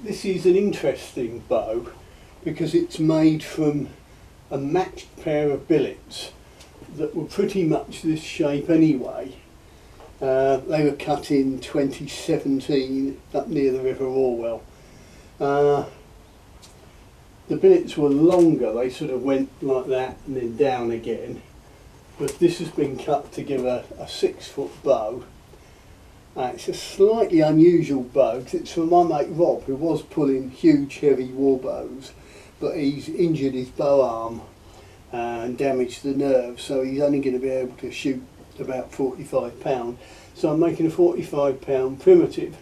This is an interesting bow because it's made from a matched pair of billets that were pretty much this shape anyway. They were cut in 2017 up near the River Orwell. The billets were longer, they sort of went like that and then down again, but this has been cut to give a 6-foot bow. It's a slightly unusual bow because it's from my mate Rob, who was pulling huge heavy war bows, but he's injured his bow arm and damaged the nerve, so he's only going to be able to shoot about 45 pound. So I'm making a 45 pound primitive.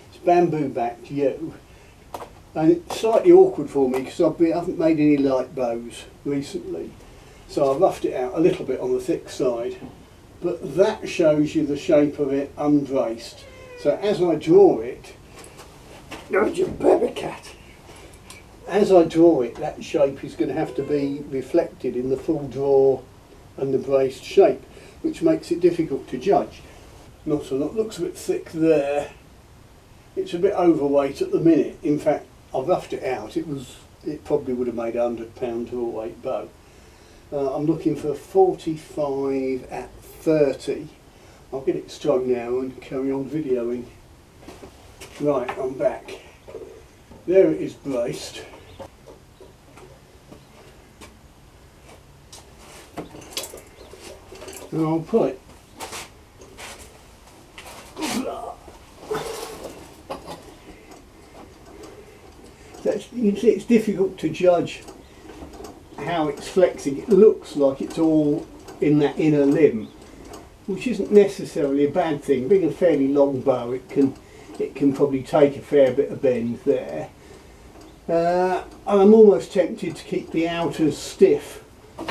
It's bamboo backed yew, and it's slightly awkward for me because I haven't made any light bows recently, so I roughed it out a little bit on the thick side. But that shows you the shape of it unbraced. So as I draw it, as I draw it, that shape is going to have to be reflected in the full draw and the braced shape, which makes it difficult to judge. Not a lot, looks a bit thick there. It's a bit overweight at the minute. In fact, I roughed it out. It probably would have made a £100 draw weight bow. I'm looking for 45 at 30. I'll get it strung now and carry on videoing. Right, I'm back. There it is braced. And I'll pull it. You can see it's difficult to judge how it's flexing. It looks like it's all in that inner limb, which isn't necessarily a bad thing. Being a fairly long bow, it can probably take a fair bit of bend there. I'm almost tempted to keep the outers stiff,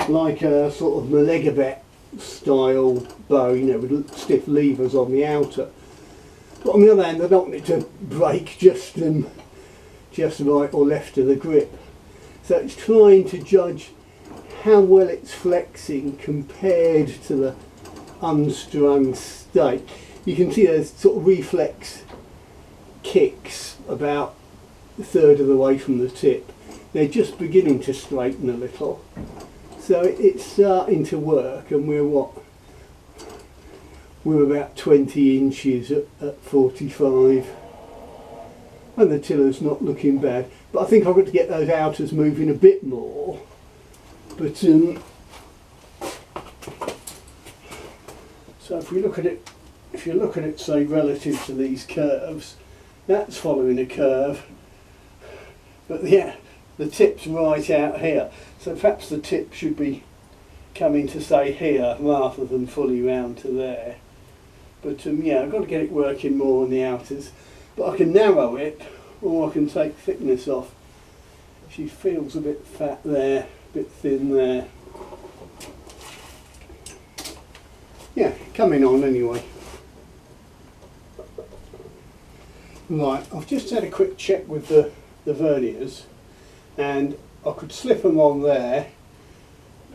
like a sort of Malegabet style bow, you know, with stiff levers on the outer. But on the other hand, I don't want it to break just right or left of the grip. So it's trying to judge how well it's flexing compared to the unstrung state. You can see there's sort of reflex kicks about a third of the way from the tip. They're just beginning to straighten a little. So it's starting to work, and we're about 20 inches at 45. And the tiller's not looking bad, but I think I've got to get those outers moving a bit more. But so if you look at it, say relative to these curves, that's following a curve, but yeah, the tip's right out here. So perhaps the tip should be coming to say here rather than fully round to there. But yeah, I've got to get it working more on the outers. But I can narrow it, or I can take thickness off. She feels a bit fat there, a bit thin there. Yeah, coming on anyway. Right, I've just had a quick check with the verniers, and I could slip them on there,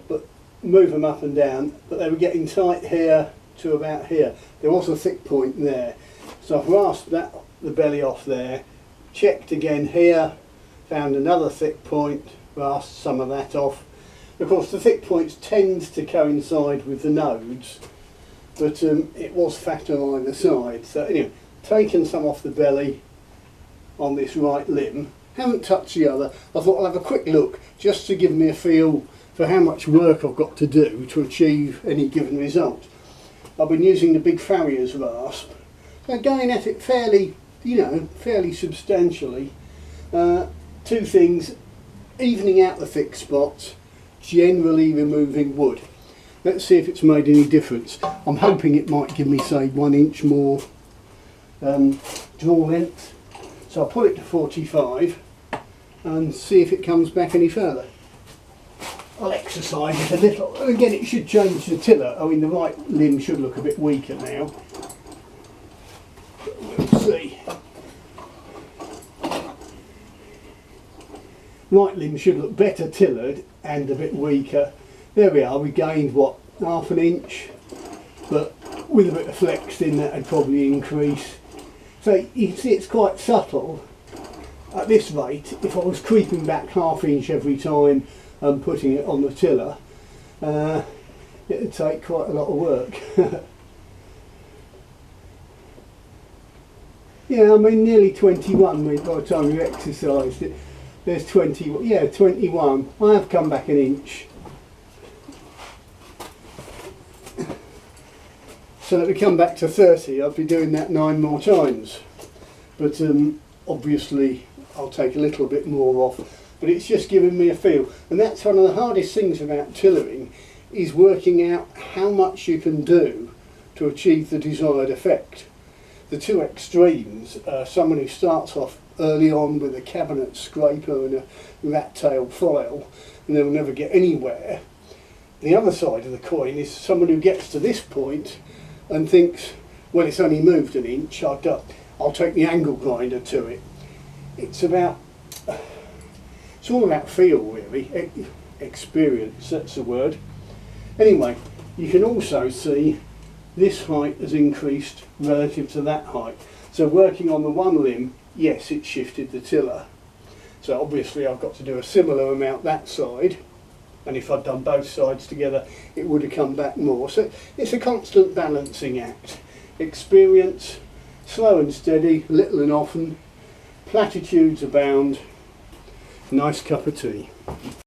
but move them up and down, but they were getting tight here to about here. There was a thick point there. So I've rasped the belly off there, checked again here, found another thick point, rasped some of that off. Of course the thick points tend to coincide with the nodes, but it was fat on either side. So anyway, taken some off the belly on this right limb, haven't touched the other. I thought I'll have a quick look just to give me a feel for how much work I've got to do to achieve any given result. I've been using the big farrier's rasp. So going at it fairly substantially. Two things: evening out the thick spots, generally removing wood. Let's see if it's made any difference. I'm hoping it might give me, say, 1 inch more draw length. So I'll put it to 45 and see if it comes back any further. I'll exercise it a little. Again, it should change the tiller. I mean, the right limb should look a bit weaker now. We'll see. Right limb should look better tillered and a bit weaker. There we are, we gained what, ½ an inch, but with a bit of flex in that would probably increase. So you can see it's quite subtle, at this rate, if I was creeping back ½ inch every time and putting it on the tiller, it would take quite a lot of work. Yeah, I mean nearly 21 by the time you exercised it. There's 20, yeah, 21. I have come back an inch. So that we come back to 30, I'll be doing that 9 more times. But obviously I'll take a little bit more off. But it's just giving me a feel. And that's one of the hardest things about tillering, is working out how much you can do to achieve the desired effect. The two extremes, someone who starts off early on with a cabinet scraper and a rat tail file and they'll never get anywhere. The other side of the coin is someone who gets to this point and thinks, well, it's only moved an inch, I'll take the angle grinder to it. It's all about feel, really. Experience, that's the word. Anyway, you can also see this height has increased relative to that height. So working on the one limb, yes, it shifted the tiller. So obviously I've got to do a similar amount that side, and if I'd done both sides together it would have come back more. So it's a constant balancing act. Experience, slow and steady, little and often, platitudes abound. Nice cup of tea.